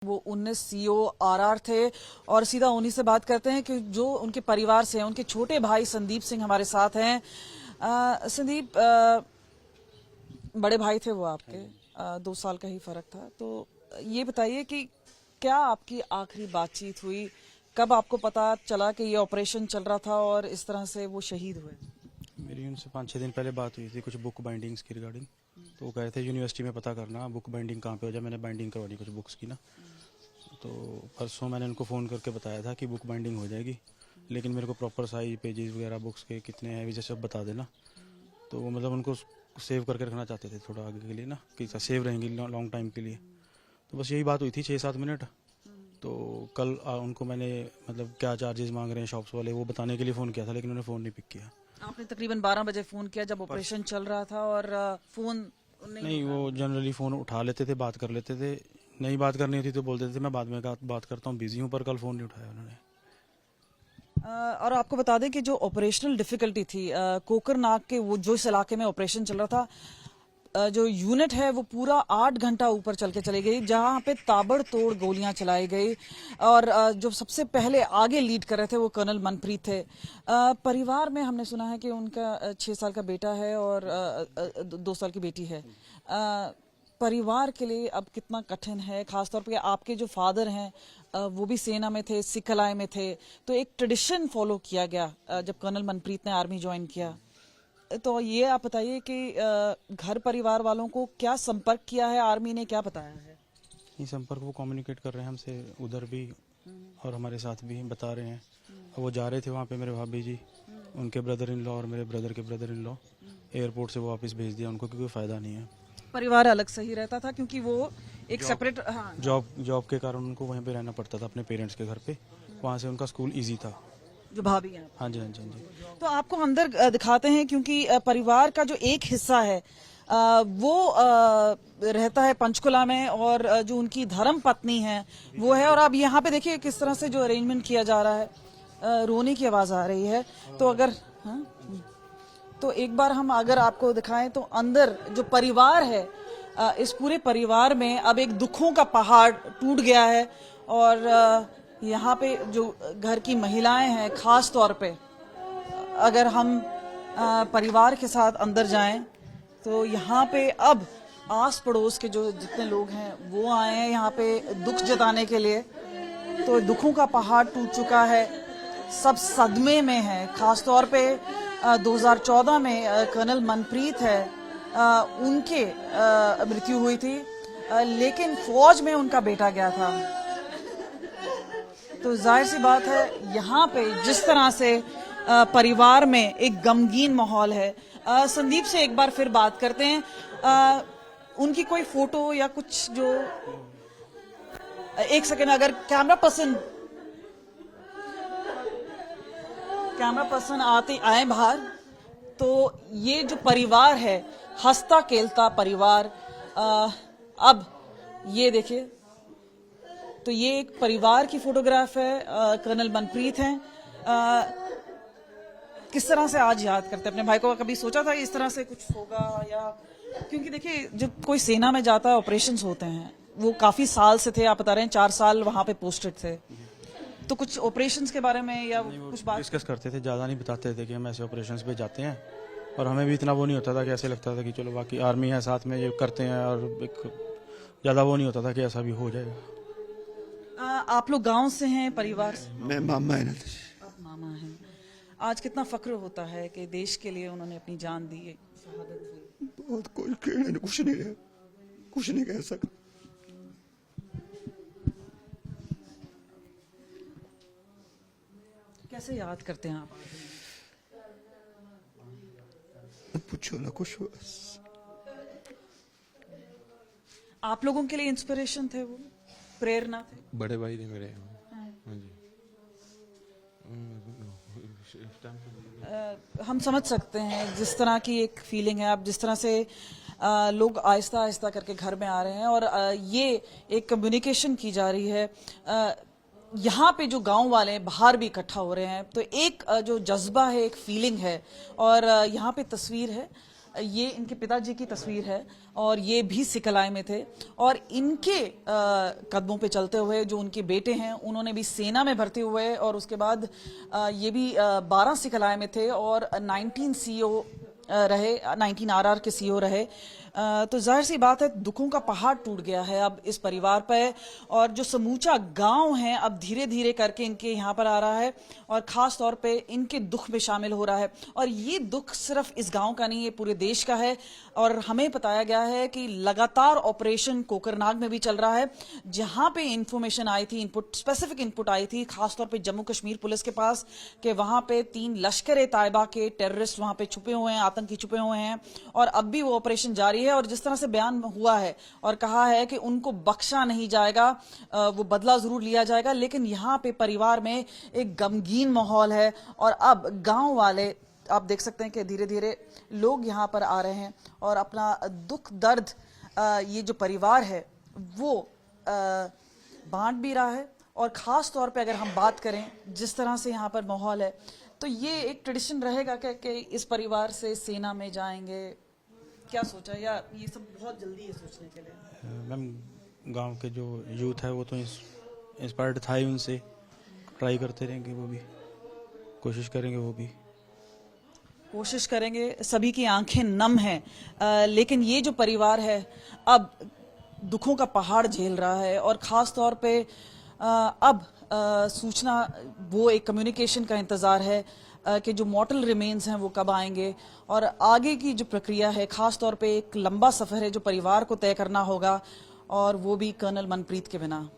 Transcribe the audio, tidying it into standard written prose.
वो 19 CO RR थे और सीधा उन्हीं से बात करते हैं कि जो उनके परिवार से हैं। उनके छोटे भाई संदीप सिंह हमारे साथ हैं। संदीप, बड़े भाई थे वो आपके, 2 साल का ही फर्क था। तो ये बताइए कि क्या आपकी आखिरी बातचीत हुई, कब आपको पता चला कि ये ऑपरेशन चल रहा था और इस तरह से वो शहीद हुए? मेरी उनसे 5-6 दिन पहले बात हुई थी कुछ बुक बाइंडिंग्स की रिगार्डिंग। तो वो कह रहे थे यूनिवर्सिटी में पता करना बुक बाइंडिंग कहाँ पे हो जाए। मैंने बाइंडिंग करवानी कुछ बुक्स की ना। तो परसों मैंने उनको फ़ोन करके बताया था कि बुक बाइंडिंग हो जाएगी, लेकिन मेरे को प्रॉपर साइज पेजेस वगैरह बुक्स के कितने हैं वैसे सब बता देना। तो वो मतलब उनको सेव करके रखना चाहते थे थोड़ा आगे के लिए ना, कि सेव रहेंगी लॉन्ग टाइम के लिए। तो बस यही बात हुई थी 6-7 मिनट। तो कल उनको मैंने मतलब क्या चार्जेस मांग रहे हैं शॉप्स वाले वो बताने के लिए फ़ोन किया था, लेकिन उन्होंने फ़ोन नहीं पिक किया। आपने तकरीबन 12 बजे फोन किया जब ऑपरेशन चल रहा था और फोन नहीं, वो जनरली फ़ोन उठा लेते थे, बात कर लेते थे। नहीं बात करनी होती तो बोलते थे मैं बाद में बात करता हूँ, बिजी हूँ। पर कल फ़ोन नहीं उठाया उन्होंने। और आपको बता दें कि जो ऑपरेशनल डिफिकल्टी थी, कोकरनाग के वो जो इस इलाके में ऑपरेशन चल रहा था, जो यूनिट है वो पूरा 8 घंटा ऊपर चल के चली गई, जहां पे ताबड़तोड़ गोलियां चलाई गई। और जो सबसे पहले आगे लीड कर रहे थे वो कर्नल मनप्रीत थे। परिवार में हमने सुना है कि उनका 6 साल का बेटा है और 2 साल की बेटी है। परिवार के लिए अब कितना कठिन है, खासतौर पे आपके जो फादर हैं वो भी सेना में थे, सिख कलाई में थे। तो एक ट्रेडिशन फॉलो किया गया जब कर्नल मनप्रीत ने आर्मी ज्वाइन किया। तो ये आप बताइए कि घर परिवार वालों को क्या संपर्क किया है, आर्मी ने क्या बताया है? ये संपर्क वो कम्युनिकेट कर रहे हैं हमसे उधर भी और हमारे साथ भी बता रहे हैं। वो जा रहे थे वहाँ पे मेरे भाभी जी, उनके ब्रदर इन लॉ और मेरे ब्रदर के ब्रदर इन लॉ। एयरपोर्ट से वो वापस भेज दिया उनको, क्योंकि फ़ायदा नहीं है। परिवार अलग सही रहता था क्योंकि वो एक सेपरेट जॉब के कारण उनको वहीं पे रहना पड़ता था अपने पेरेंट्स के घर पे। वहाँ से उनका स्कूल ईजी था। जो भाभी हैं। हाँ जी, हाँ जी, हाँ जी। तो आपको अंदर दिखाते हैं क्योंकि परिवार का जो एक हिस्सा है वो रहता है पंचकुला में और जो उनकी धर्म पत्नी है वो है। और अब यहाँ पे देखिए किस तरह से जो अरेंजमेंट किया जा रहा है, रोने की आवाज आ रही है। तो अगर तो एक बार हम अगर आपको दिखाएं तो अंदर जो परिवार है, इस पूरे परिवार में अब एक दुखों का पहाड़ टूट गया है। और यहाँ पे जो घर की महिलाएं हैं, खास तौर पे अगर हम परिवार के साथ अंदर जाएं तो यहाँ पे अब आस पड़ोस के जो जितने लोग हैं वो आए हैं यहाँ पे दुख जताने के लिए। तो दुखों का पहाड़ टूट चुका है, सब सदमे में है। खास तौर पे 2014 में कर्नल मनप्रीत है, उनके मृत्यु हुई थी, लेकिन फौज में उनका बेटा गया था। तो जाहिर सी बात है यहाँ पे जिस तरह से परिवार में एक गमगीन माहौल है। संदीप से एक बार फिर बात करते हैं। उनकी कोई फोटो या कुछ जो, एक सेकेंड, अगर कैमरा पर्सन आए बाहर, तो ये जो परिवार है, हंसता खेलता परिवार, अब ये देखिए, तो ये एक परिवार की फोटोग्राफ है। कर्नल मनप्रीत हैं। किस तरह से आज याद करते हैं अपने भाई को? कभी सोचा था इस तरह से कुछ होगा? या क्योंकि देखिए जब कोई सेना में जाता है, ऑपरेशंस होते हैं, वो काफी साल से थे, आप बता रहे हैं 4 साल वहां पे पोस्टेड थे, तो कुछ ऑपरेशंस के बारे में या कुछ बात डिस्कस करते थे, ज़्यादा नहीं बताते थे कि हम ऐसे ऑपरेशंस पे जाते हैं। और हमें भी इतना वो नहीं होता था कि ऐसे लगता था कि चलो बाकी आर्मी है साथ में ये करते हैं, और एक ज़्यादा वो नहीं होता था कि ऐसा भी हो जाएगा। आप लोग गांव से हैं, परिवार से? मैं मामा है ना। आप मामा हैं। आज कितना फक्र होता है कि देश के लिए उन्होंने अपनी जान दी, शहादत दी। बहुत कुछ कहने कुछ नहीं है, कुछ नहीं कह सकता। कैसे याद करते हैं आप? पूछो ना कुछ बस। आप लोगों के लिए इंस्पिरेशन थे, वो प्रेरणा थे? बड़े भाई थे मेरे। हाँ जी। हम समझ सकते हैं जिस तरह की एक फीलिंग है। आप जिस तरह से लोग आहिस्ता आहिस्ता करके घर में आ रहे हैं और ये एक कम्युनिकेशन की जा रही है। यहाँ पे जो गांव वाले हैं बाहर भी इकट्ठा हो रहे हैं, तो एक जो जज्बा है, एक फीलिंग है। और यहाँ पे तस्वीर है ये इनके पिताजी की तस्वीर है और ये भी सिकलाई में थे और इनके कदमों पे चलते हुए जो उनके बेटे हैं उन्होंने भी सेना में भर्ती हुए और उसके बाद ये भी 12 सिकलाई में थे और 19 सीओ रहे, 19 आरआर के सीओ रहे। तो जाहिर सी बात है दुखों का पहाड़ टूट गया है अब इस परिवार पे और जो समूचा गांव है अब धीरे धीरे करके इनके यहाँ पर आ रहा है और खास तौर पे इनके दुख में शामिल हो रहा है। और ये दुख सिर्फ इस गांव का नहीं, ये पूरे देश का है। और हमें बताया गया है कि लगातार ऑपरेशन कोकरनाग में भी चल रहा है, जहां पे इंफॉर्मेशन आई थी, स्पेसिफिक इनपुट आई थी खासतौर पे जम्मू कश्मीर पुलिस के पास कि वहां पे 3 लश्कर-ए-तैयबा के टेररिस्ट वहां पे छुपे हुए हैं, आतंकी छुपे हुए हैं और अब भी वो ऑपरेशन जारी है। और जिस तरह से बयान हुआ है और कहा है कि उनको बख्शा नहीं जाएगा, वो बदला जरूर लिया जाएगा, लेकिन यहाँ पे परिवार में एक गमगीन माहौल है। और अब गांव वाले आप देख सकते हैं कि धीरे धीरे लोग यहाँ पर आ रहे हैं और अपना दुख दर्द ये जो परिवार है वो बांट भी रहा है। और खास तौर पे अगर हम बात करें जिस तरह से यहाँ पर माहौल है तो ये एक ट्रेडिशन रहेगा कि इस परिवार से सेना में जाएंगे, क्या सोचा या ये सब बहुत जल्दी है सोचने के लिए? मैम गांव के जो यूथ है वो तो इंस्पायर्ड था ही उनसे, ट्राई करते रहेंगे, वो भी कोशिश करेंगे, वो भी कोशिश करेंगे। सभी की आंखें नम हैं, लेकिन ये जो परिवार है अब दुखों का पहाड़ झेल रहा है और खास तौर पे अब सूचना वो एक कम्युनिकेशन का इंतजार है कि जो मॉर्टल रिमेन्स हैं वो कब आएंगे और आगे की जो प्रक्रिया है खास तौर पे एक लंबा सफर है जो परिवार को तय करना होगा और वो भी कर्नल मनप्रीत के बिना।